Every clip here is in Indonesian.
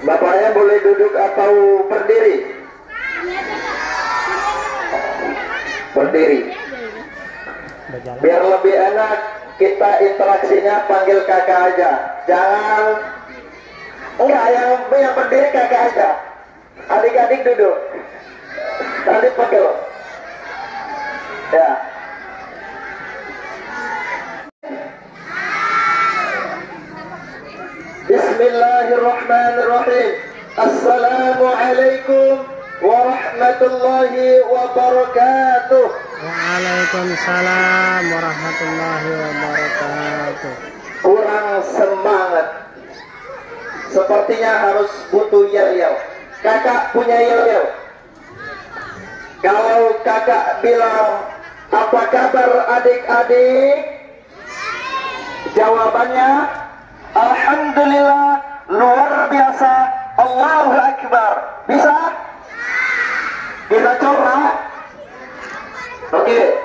Bapaknya boleh duduk atau berdiri? Berdiri. Biar lebih enak kita interaksinya panggil kakak aja. Jangan enggak yang berdiri kakak aja. Adik-adik duduk. Tadi pegel. Ya. Bismillahirrahmanirrahim. Assalamualaikum warahmatullahi wabarakatuh. Waalaikumsalam warahmatullahi wabarakatuh. Kurang semangat. Sepertinya harus butuh yel-yel. Kakak punya yel-yel. Kalau kakak bilang, apa kabar adik-adik? Jawabannya, alhamdulillah, luar biasa, Allahu Akbar. Bisa? Kita coba. Oke.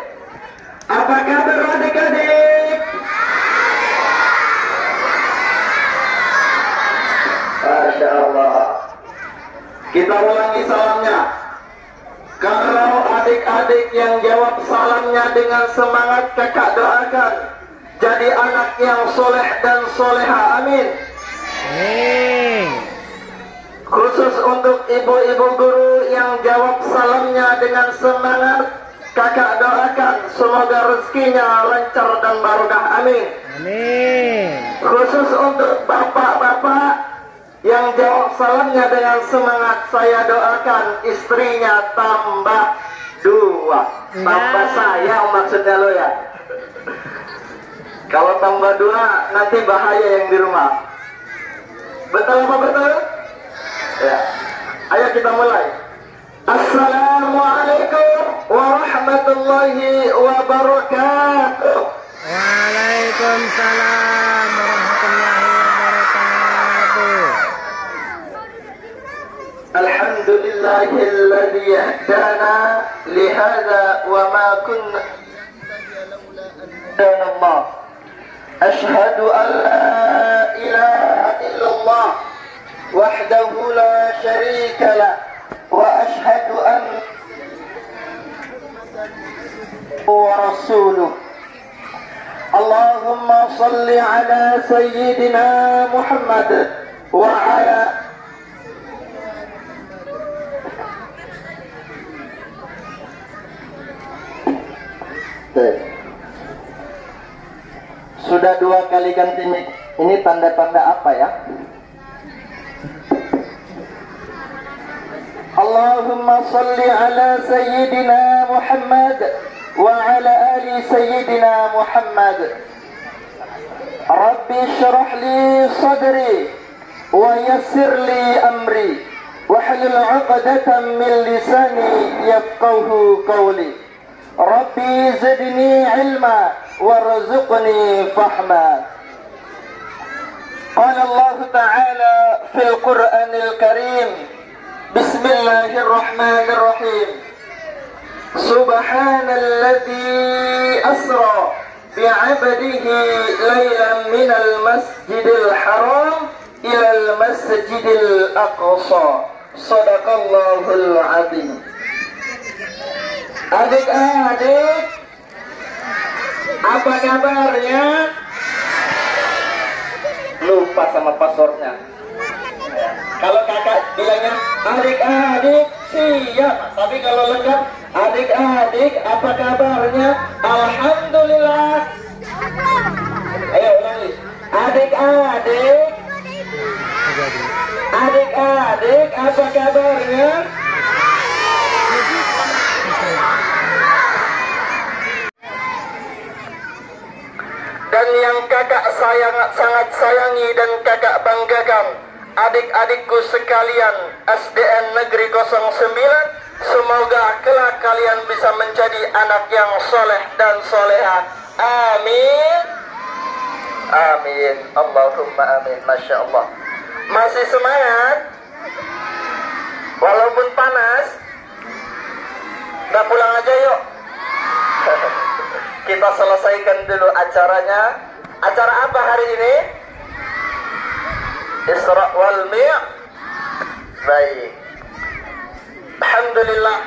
Apa kabar adik-adik? Masya Allah. Kita ulangi salamnya. Kalau adik-adik yang jawab salamnya dengan semangat, kakak doakan jadi anak yang soleh dan soleha. Amin. Khusus untuk ibu-ibu guru yang jawab salamnya dengan semangat, kakak doakan semoga rezekinya lancar dan barokah. Amin. Khusus untuk bapak-bapak yang jawab salamnya dengan semangat, saya doakan istrinya tambah 2. Tambah sayang maksudnya lo ya. Kalau tambah 2 nanti bahaya yang di rumah. Betul apa betul? Ya. Ayo kita mulai. Assalamualaikum warahmatullahi wabarakatuh. Waalaikumsalam warahmatullahi wabarakatuh. Alhamdulillahilladzi hadana lihada wa ma kunna dan Allah. Ashhadu an la ilaha illallah wahdahu la syarika lah wa ashhadu an wa rasuluh. Allahumma salli ala sayyidina Muhammad wa ala Sudah 2 kali ganti mic. Ini tanda-tanda apa ya? Allahumma salli ala sayyidina Muhammad wa ala ali sayyidina Muhammad. Rabbi syrah li sadri wa yassir li amri wahlul 'uqdatam min lisani yafqahu qawli. Rabbi zidni ilma warzuqni fahma. Qala Allah Ta'ala fil Qur'anil Karim, Bismillahirrahmanirrahim. Subhanalladzi asra bi'abdihi laylan minal masjidil haram ilal masjidil aqsa. Sadaqallahul azim. Adik-adik, apa kabarnya? Lupa sama passwordnya. Kalau kakak bilangnya adik-adik siap, tapi kalau lengkap adik-adik apa kabarnya? Alhamdulillah. Ayo ulangi. Adik-adik, adik-adik apa kabarnya? Dan yang kakak sangat sayangi dan kakak banggakan, adik-adikku sekalian SDN Negeri 09, semoga kelak kalian bisa menjadi anak yang soleh dan soleha. Amin. Amin. Allahumma amin. Masya Allah. Masih semangat? Walaupun panas? Udah pulang aja yuk. Kita selesaikan dulu acaranya. Acara apa hari ini? Isra wal Mi'raj. Baik. Alhamdulillah.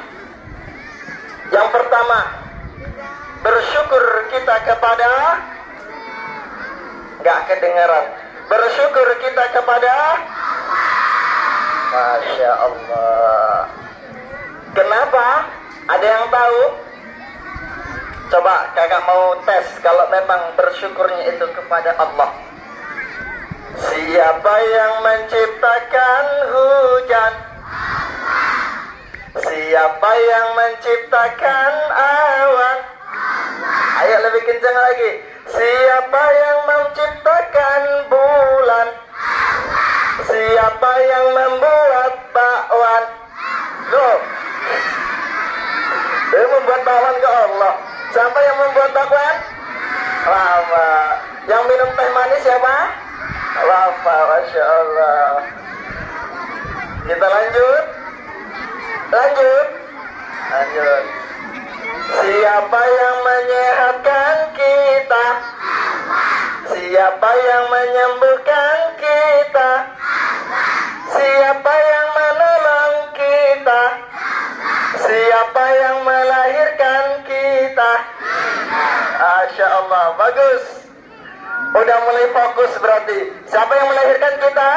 Yang pertama, bersyukur kita kepada, nggak kedengaran. Bersyukur kita kepada, Masya Allah. Kenapa? Ada yang tahu? Coba kakak mau tes kalau memang bersyukurnya itu kepada Allah. Siapa yang menciptakan hujan? Siapa yang menciptakan awan? Ayo lebih kencang lagi. Siapa yang menciptakan bulan? Siapa yang membuat bakwan? Loh, dia membuat bakwan ke Allah. Siapa yang membuat bakwan? Lama. Yang minum teh manis siapa? Lama, Masya Allah. Kita lanjut. Lanjut. Siapa yang menyehatkan kita? Siapa yang menyembuhkan kita? Siapa yang menolong kita? Siapa yang melahirkan kita? Masya Allah, bagus. Udah mulai fokus berarti. Siapa yang melahirkan kita?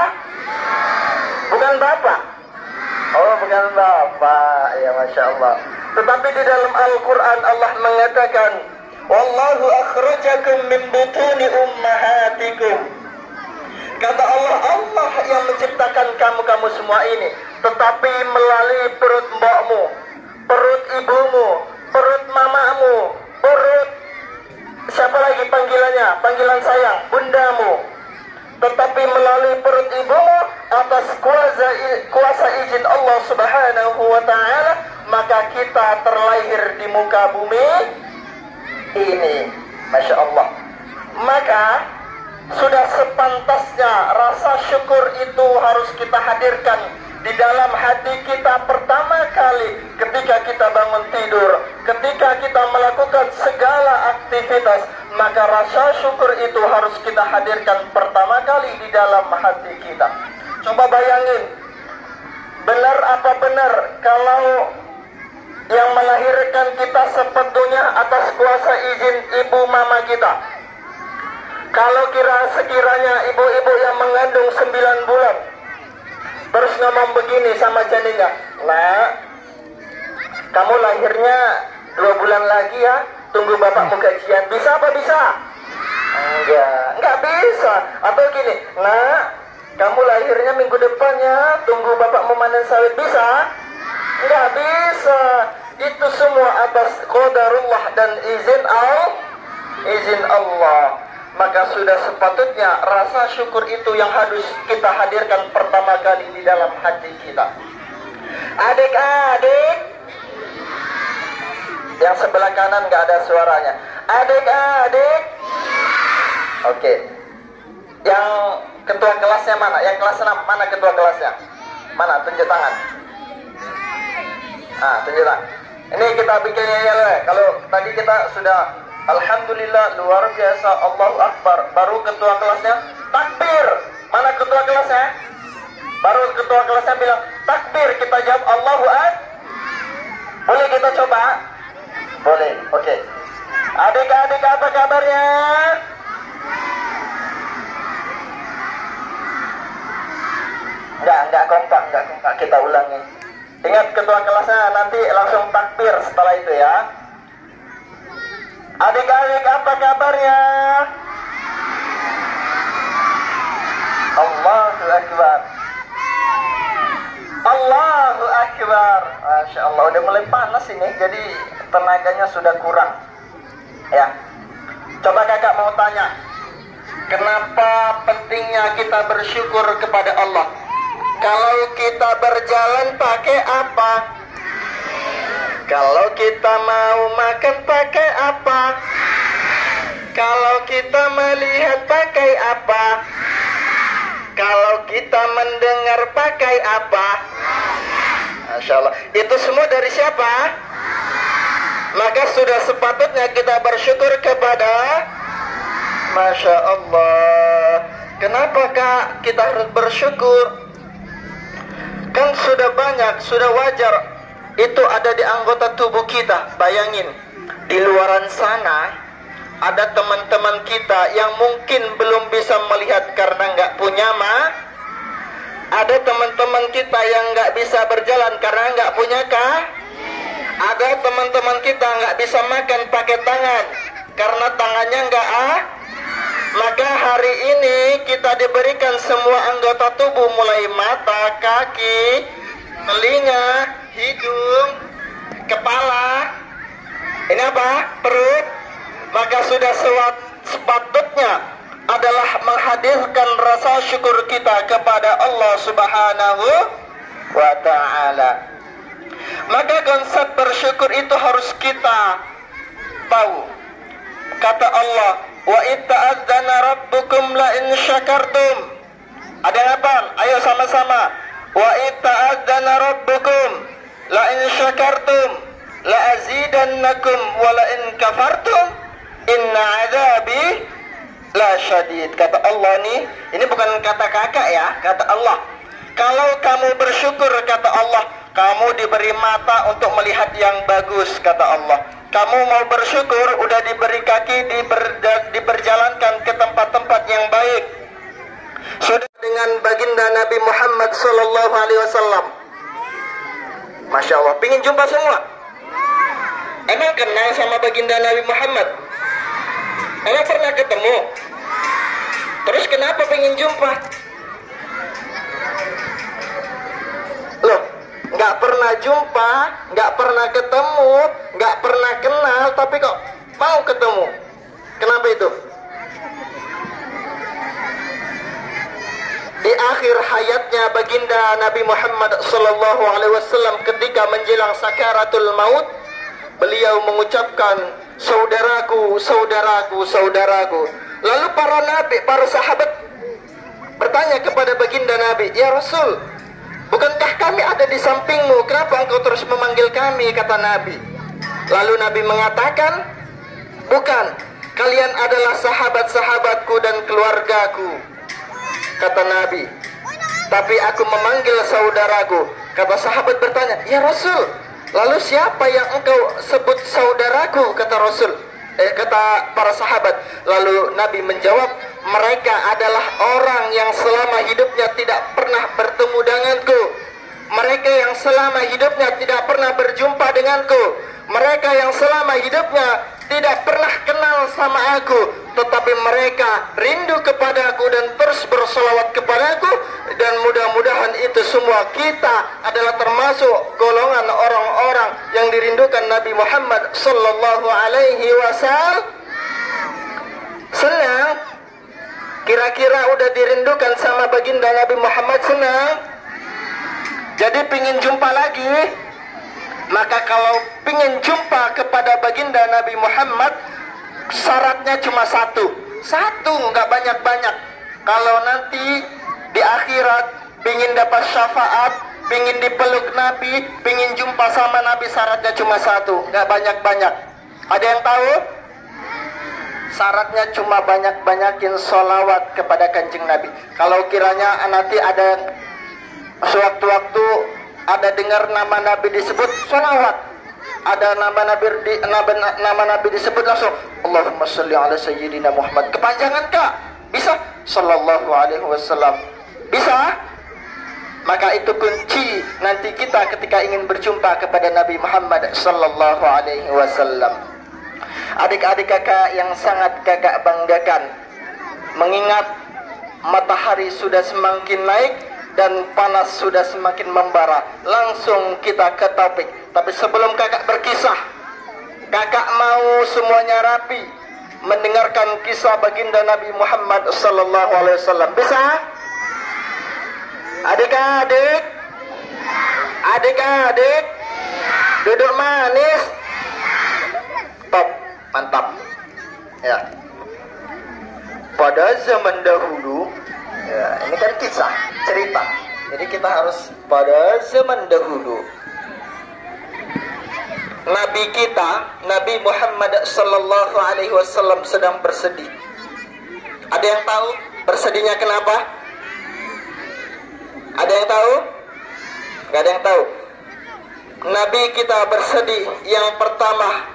Bukan Bapak. Oh, bukan Bapak. Ya, Masya Allah. Tetapi di dalam Al-Quran Allah mengatakan, Wallahu akhrajakum min butuni ummahatikum. Kata Allah, Allah yang menciptakan kamu semua ini, tetapi melalui perut mbokmu, perut ibumu, perut mamamu, perut siapa lagi panggilannya? Panggilan sayang, bundamu. Tetapi melalui perut ibumu, atas kuasa izin Allah Subhanahu wa ta'ala, maka kita terlahir di muka bumi ini. Masya Allah. Maka sudah sepantasnya rasa syukur itu harus kita hadirkan di dalam hati kita pertama kali ketika kita bangun tidur, ketika kita melakukan segala aktivitas, maka rasa syukur itu harus kita hadirkan pertama kali di dalam hati kita. Coba bayangin, benar apa benar kalau yang melahirkan kita sepenuhnya atas kuasa izin ibu mama kita? Kalau sekiranya ibu-ibu yang mengandung 9 bulan terus ngomong begini sama janinnya, Nak, kamu lahirnya 2 bulan lagi ya, tunggu bapakmu gajian. Bisa apa bisa? Enggak bisa. Atau gini, Nak, kamu lahirnya minggu depannya, tunggu bapakmu manen sawit. Bisa? Enggak bisa. Itu semua atas qadarullah dan izin Allah. Maka sudah sepatutnya rasa syukur itu yang harus kita hadirkan pertama kali di dalam hati kita. Adik-adik, yang sebelah kanan nggak ada suaranya. Adik-adik, oke. Yang ketua kelasnya mana? Yang kelas 6 mana ketua kelasnya? Mana? Tunjuk tangan. Tunjuk tangan. Ini kita bikin ya. Kalau tadi kita sudah Alhamdulillah, luar biasa, Allahu Akbar. Baru ketua kelasnya takbir. Mana ketua kelasnya? Baru ketua kelasnya bilang takbir, kita jawab Allahu Akbar. Boleh kita coba? Boleh, oke. Adik-adik apa kabarnya? Enggak kompak. Kita ulangi. Ingat ketua kelasnya nanti langsung takbir setelah itu ya. Adik-adik apa kabarnya? Allahu Akbar. Allahu Akbar. Masya Allah, udah mulai panas ini, jadi tenaganya sudah kurang. Ya. Coba kakak mau tanya, kenapa pentingnya kita bersyukur kepada Allah? Kalau kita berjalan pakai apa? Kalau kita mau makan pakai apa? Kalau kita melihat pakai apa? Kalau kita mendengar pakai apa? Masya Allah. Itu semua dari siapa? Maka sudah sepatutnya kita bersyukur kepada Masya Allah. Kenapa Kak kita harus bersyukur? Kan sudah banyak, sudah wajar itu ada di anggota tubuh kita. Bayangin, di luaran sana ada teman-teman kita yang mungkin belum bisa melihat karena nggak punya ada teman-teman kita yang nggak bisa berjalan karena nggak punya ada teman-teman kita nggak bisa makan pakai tangan karena tangannya nggak Maka hari ini kita diberikan semua anggota tubuh, mulai mata, kaki, telinga, hidung, kepala, ini apa? Perut. Maka sudah sepatutnya adalah menghadirkan rasa syukur kita kepada Allah Subhanahu wa ta'ala. Maka konsep bersyukur itu harus kita tahu. Kata Allah, wa itta'adzana rabbukum la in syakartum. Ada yang apa? Ayo sama-sama. Wa itta'adzana rabbukum la in syakartum la azidannakum wa la in kafartum inna adzabi la syadid. Kata Allah nih, ini bukan kata kakak ya, kata Allah. Kalau kamu bersyukur, kata Allah, kamu diberi mata untuk melihat yang bagus, kata Allah. Kamu mau bersyukur, udah diberi kaki, diperjalankan ke tempat-tempat yang baik. Sudah dengan baginda Nabi Muhammad sallallahu alaihi wasallam. Masya Allah, pingin jumpa semua. Emang kenal sama baginda Nabi Muhammad? Emang pernah ketemu? Terus kenapa pingin jumpa? Loh, nggak pernah jumpa, nggak pernah ketemu, nggak pernah kenal, tapi kok mau ketemu? Kenapa itu? Di akhir hayatnya baginda Nabi Muhammad sallallahu alaihi wasallam ketika menjelang sakaratul maut, beliau mengucapkan, saudaraku, saudaraku, saudaraku. Lalu para nabi, para sahabat bertanya kepada baginda Nabi, ya Rasul, bukankah kami ada di sampingmu? Kenapa engkau terus memanggil kami? Kata Nabi. Lalu Nabi mengatakan, bukan, kalian adalah sahabat-sahabatku dan keluargaku, kata Nabi, tapi aku memanggil saudaraku. Kata sahabat bertanya, ya Rasul, lalu siapa yang engkau sebut saudaraku? Kata Rasul, kata para sahabat. Lalu Nabi menjawab, mereka adalah orang yang selama hidupnya tidak pernah bertemu denganku. Mereka yang selama hidupnya tidak pernah berjumpa denganku. Mereka yang selama hidupnya tidak pernah kenal sama aku, tetapi mereka rindu kepadaku dan terus bersolawat kepadaku. Dan mudah-mudahan itu semua kita adalah termasuk golongan orang-orang yang dirindukan Nabi Muhammad sallallahu alaihi wasallam. Senang? Kira-kira udah dirindukan sama baginda Nabi Muhammad? Senang? Jadi pingin jumpa lagi? Maka kalau pingin jumpa kepada baginda Nabi Muhammad, syaratnya cuma satu, nggak banyak-banyak. Kalau nanti di akhirat pingin dapat syafaat, pingin dipeluk Nabi, pingin jumpa sama Nabi, syaratnya cuma satu, nggak banyak-banyak. Ada yang tahu? Syaratnya cuma banyak-banyakin sholawat kepada kanjeng Nabi. Kalau kiranya nanti ada sewaktu-waktu ada dengar nama Nabi disebut, sholawat. Ada nama Nabi disebut, langsung Allahumma sholli ala sayyidina Muhammad. Kepanjangan kak? Bisa? Sallallahu alaihi wasallam. Bisa? Maka itu kunci nanti kita ketika ingin berjumpa kepada Nabi Muhammad sallallahu alaihi wasallam. Adik-adik kakak yang sangat kakak banggakan, mengingat matahari sudah semakin naik dan panas sudah semakin membara, langsung kita ke topik. Tapi sebelum kakak berkisah, kakak mau semuanya rapi mendengarkan kisah baginda Nabi Muhammad sallallahu alaihi wasallam. Bisa? Adik-adik, adik-adik, duduk manis. Top, mantap. Ya. Pada zaman dahulu, ya, ini kan kisah, cerita. Jadi kita harus pada zaman dahulu. Nabi kita, Nabi Muhammad sallallahu alaihi wasallam sedang bersedih. Ada yang tahu bersedihnya kenapa? Ada yang tahu? Gak ada yang tahu. Nabi kita bersedih yang pertama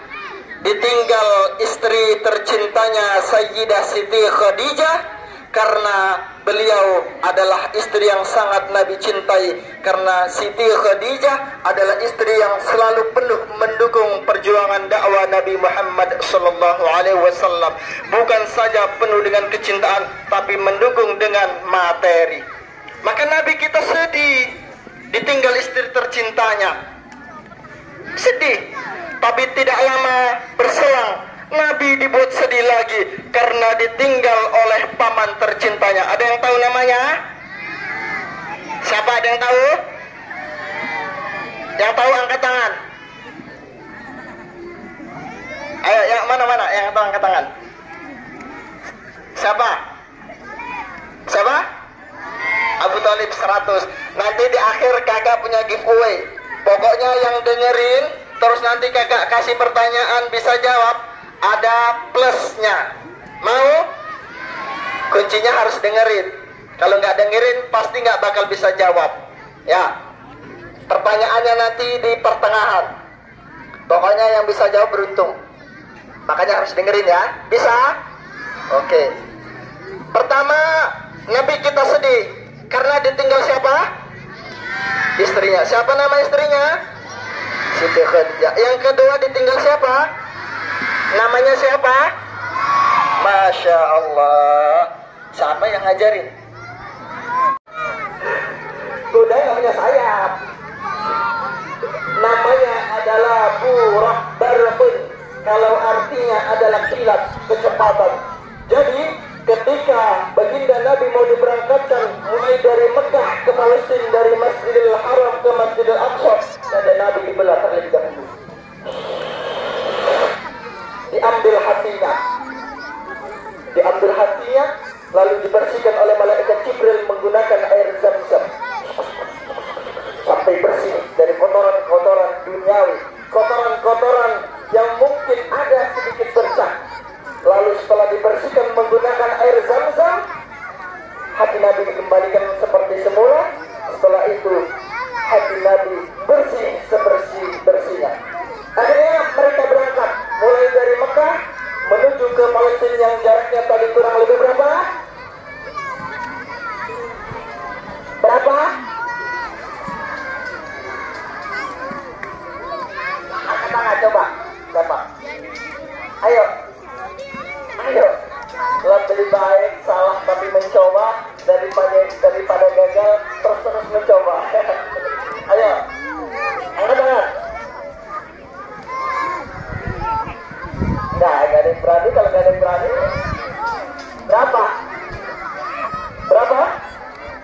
ditinggal istri tercintanya Sayyidah Siti Khadijah, karena beliau adalah istri yang sangat Nabi cintai. Karena Siti Khadijah adalah istri yang selalu penuh mendukung perjuangan dakwah Nabi Muhammad sallallahu alaihi wasallam. Bukan saja penuh dengan kecintaan, tapi mendukung dengan materi. Maka Nabi kita sedih ditinggal istri tercintanya. Sedih. Tapi tidak lama berselang, Nabi dibuat sedih lagi karena ditinggal oleh paman tercintanya. Ada yang tahu namanya? Siapa, ada yang tahu? Yang tahu angkat tangan. Ayo, yang mana? Yang tahu angkat tangan. Siapa? Siapa? Abu Thalib 100. Nanti di akhir kakak punya giveaway. Pokoknya yang dengerin, terus nanti kakak kasih pertanyaan bisa jawab, ada plusnya. Mau? Kuncinya harus dengerin. Kalau nggak dengerin pasti nggak bakal bisa jawab. Ya. Pertanyaannya nanti di pertengahan. Pokoknya yang bisa jawab beruntung. Makanya harus dengerin ya. Bisa? Oke. Pertama, Nabi kita sedih karena ditinggal siapa? Istrinya. Siapa nama istrinya? Siti Khadijah. Yang kedua ditinggal siapa? Namanya siapa? Masya Allah. Siapa yang ngajarin? Kuda namanya sayap. Namanya adalah burah barqun. Kalau artinya adalah kilat, kecepatan. Jadi ketika baginda Nabi mau diberangkatkan mulai dari Mekah ke Palestina, dari Masjidil Haram ke Masjidil Aqsa, ada Nabi di belah terlebih dahulu. Diambil hatinya, lalu dibersihkan oleh malaikat Jibril menggunakan air Zam-Zam sampai bersih dari kotoran-kotoran duniawi, kotoran-kotoran yang mungkin ada sedikit bercak. Lalu setelah dibersihkan menggunakan air Zam-Zam, hati Nabi dikembalikan seperti semula. Setelah itu hati Nabi bersih sebersih-bersihnya. Akhirnya mereka berangkat mulai dari Mekah menuju ke Palestina yang jaraknya tadi kurang lebih berapa? Berapa? Angkat tangan coba. Siapa? Ayo. Lebih baik salah tapi mencoba daripada gagal terus mencoba. Ayo. Angkat tangan. Nah, gak ada yang berani. Kalau gak ada yang berani,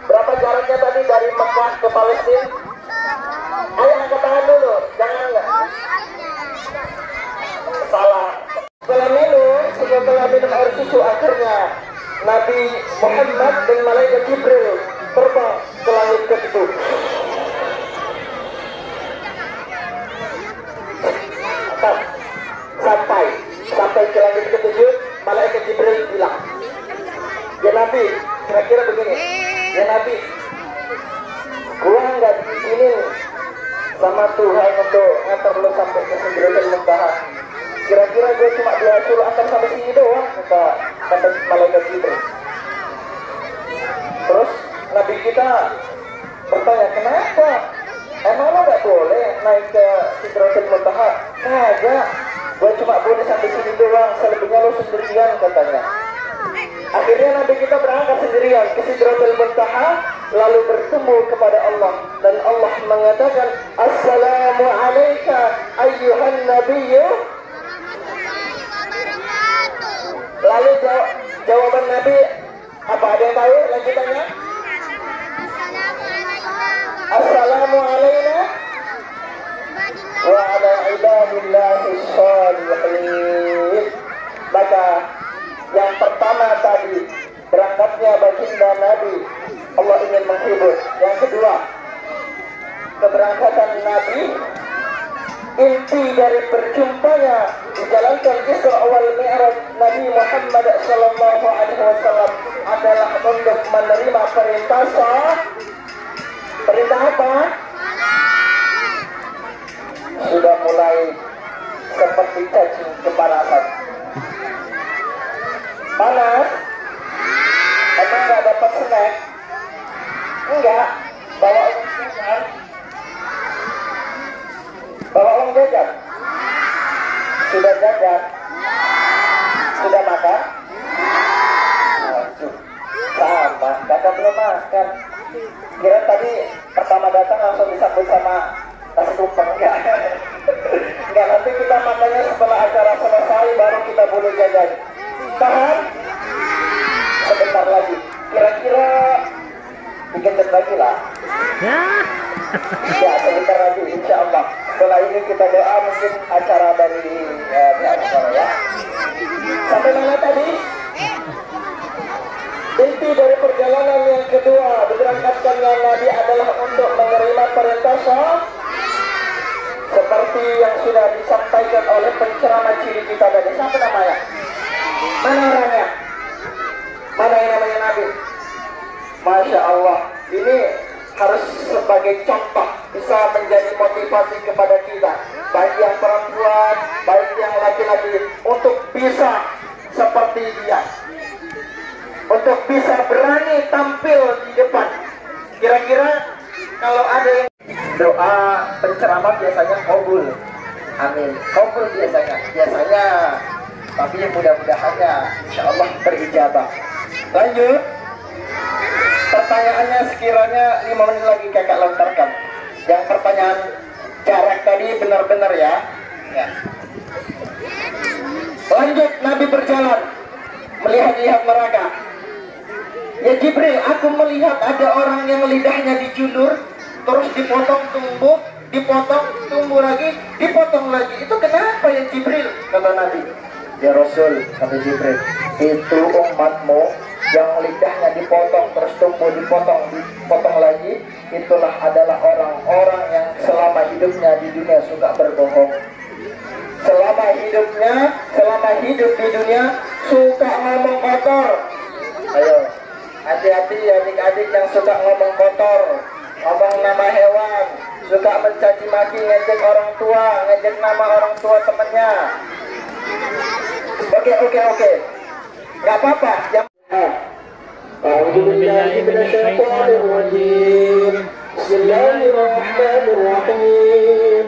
berapa jaraknya tadi dari Mekah ke Palestina? Ayo angkat tangan dulu, jangan enggak. Salah. Setelah minum air susu, akhirnya Nabi Muhammad dan malaikat Jibril terbang ke langit ke-7. Sampai ke langit ke-7, malaikat Jibril bilang, ya Nabi, kira-kira begini, ya Nabi, gua nggak diizinin sama Tuhan untuk ngantar lu sampai ke Sidratul Muntaha. Kira-kira gue cuma disuruh antar sampai sini doang, kata malaikat Jibril. Terus Nabi kita bertanya, kenapa? Emang lo nggak boleh naik ke Sidratul Muntaha? Kagak. Gue cuma boleh sampai sini doang, selebihnya lo sendirian, katanya. Akhirnya Nabi kita berangkat sendirian ke Sidratul Muntaha, lalu bertemu kepada Allah, dan Allah mengatakan, Assalamu alayka ayyuhan nabiyyu. Lalu jawaban Nabi apa, ada yang tahu lanjutannya? Assalamu alayna wa ala ibadillahi shalihin. Maka yang pertama tadi berangkatnya baginda Nabi, Allah ingin menghibur. Yang kedua, keberangkatan Nabi, inti dari berjumpanya dijalankan Isra wal Mi'raj Nabi Muhammad sallallahu alaihi wasallam adalah untuk menerima perintah apa? sudah mulai seperti cacing kepanasan. Panas? Emang nggak dapat snack? Enggak. Bawa uang jajan? Bawa uang jajan? Sudah jajan? Sudah makan? Sama, kakak belum makan. Kira tadi pertama datang langsung disambut sama nasi tumpeng. Enggak, nanti kita makannya setelah acara selesai baru kita boleh jajan. Tahan? Sebentar lagi. Kira-kira dikit lagi lah. Ya, sebentar lagi insya Allah. Setelah ini kita doa mungkin acara dari pihak sekolah ya. Sampai mana tadi? Inti dari perjalanan yang kedua diberangkatkannya Nabi adalah untuk menerima perintah sholat seperti yang sudah disampaikan oleh penceramah ciri kita tadi. Siapa namanya? Mana orangnya? Mana yang namanya Nabi? Masya Allah, ini harus sebagai contoh, bisa menjadi motivasi kepada kita, baik yang perempuan, baik yang laki-laki, untuk bisa seperti dia, untuk bisa berani tampil di depan. Kira-kira kalau ada yang doa penceramah biasanya kabul, amin, kabul biasanya, tapi mudah-mudahannya insya Allah berijabah. Lanjut, pertanyaannya sekiranya 5 menit lagi kakak lontarkan. Yang pertanyaan jarak tadi benar-benar ya. Lanjut, Nabi berjalan melihat-lihat mereka. Ya Jibril, aku melihat ada orang yang lidahnya dijulur, terus dipotong tumbuh, dipotong tumbuh lagi, dipotong lagi. Itu kenapa ya Jibril? Kata Nabi. Ya Rasul, kata Jibril, itu umatmu yang lidahnya dipotong terus tumbuh, dipotong lagi, itulah adalah orang-orang yang selama hidupnya di dunia suka berbohong. Selama hidup di dunia suka ngomong kotor. Ayo, hati-hati adik-adik yang suka ngomong kotor, ngomong nama hewan, suka mencaci maki, ngejek orang tua, ngejek nama orang tua temennya. Oke. Gak apa-apa. أعوذ بالله من الشيطان الرجيم بسم الله الرحمن الرحيم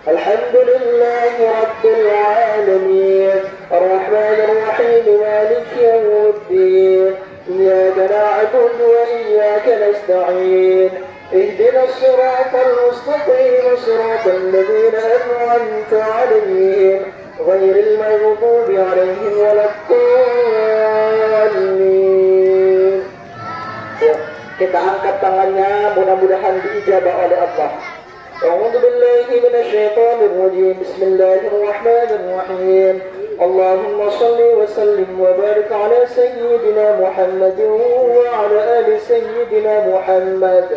الحمد لله رب العالمين الرحمن الرحيم مالك يوم الدين إياك نعبد وإياك نستعين اهدنا الصراط المستقيم صراط الذين أنعمت عليهم غير المغضوب عليهم ولا الضالين. Kita angkat tangannya, mudah-mudahan diijabah oleh Allah. A'udzu billahi minasyaitonir rajim. Bismillahirrahmanirrahim. Allahumma shalli wa sallim wa barik ala sayyidina Muhammad wa ala ali sayyidina Muhammad.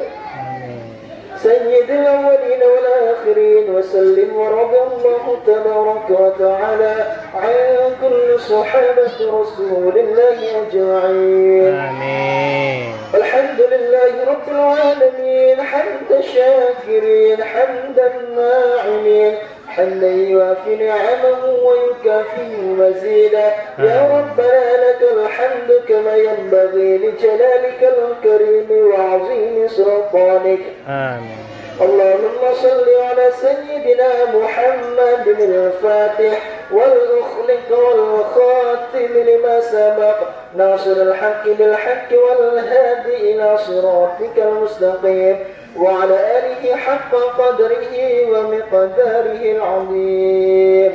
سيد الأولين والآخرين وسلم ورضي الله تبارك وتعالى عن كل صحابة رسول الله أجمعين. آمين. الحمد لله رب العالمين حمد الشاكرين حمدا الناعمين حمدا يوافي نعمه ويكافئ مزيدا. يا ربنا لك الحمد كما ينبغي لجلالك الكريم وعظيم سلطانك. آمين. اللهم صل على سيدنا محمد الفاتح والأخلق والخاتم لما سبق ناصر الحق بالحق والهادي إلى صراطك المستقيم وعلى آله حق قدره ومقداره العظيم.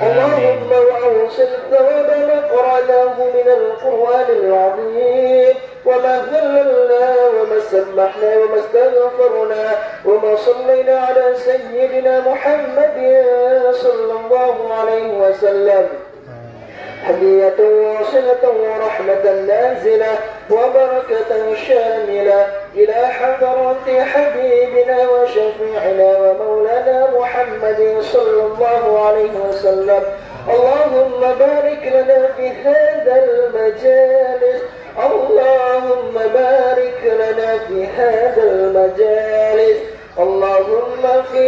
اللهم وأوصل ثواب ما قرأناه من القرآن العظيم وما ذللنا وما سمحنا وما استغفرنا وما صلينا على سيدنا محمد صلى الله عليه وسلم هدية واصلة ورحمة نازلة وبركة شاملة إلى حضرة حبيبنا وشفيعنا ومولانا محمد صلى الله عليه وسلم. اللهم بارك لنا في هذا المجالس. اللهم بارك لنا في هذا المجالس. اللهم بارك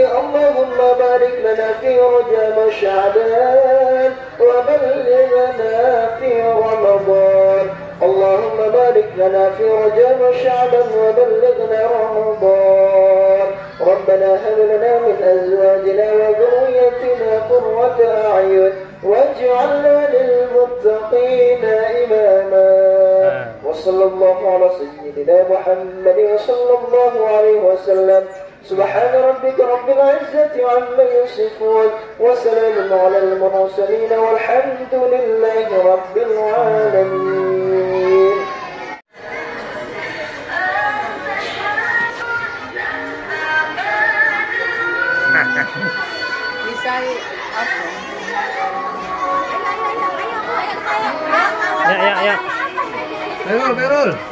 بارك لنا في رجب وشعبان وبلغنا في رمضان. اللهم بارك لنا في رجب وشعبان وبلغنا رمضان. ربنا هب لنا من أزواجنا وذريتنا قرة أعين واجعلنا للمتقين إماما. وصلى الله على سيدنا محمد وصلى الله عليه وسلم. سبحان ربك رب العزة عما يصفون وسلام على المرسلين والحمد لله رب العالمين. Ya. Ayo, Berul.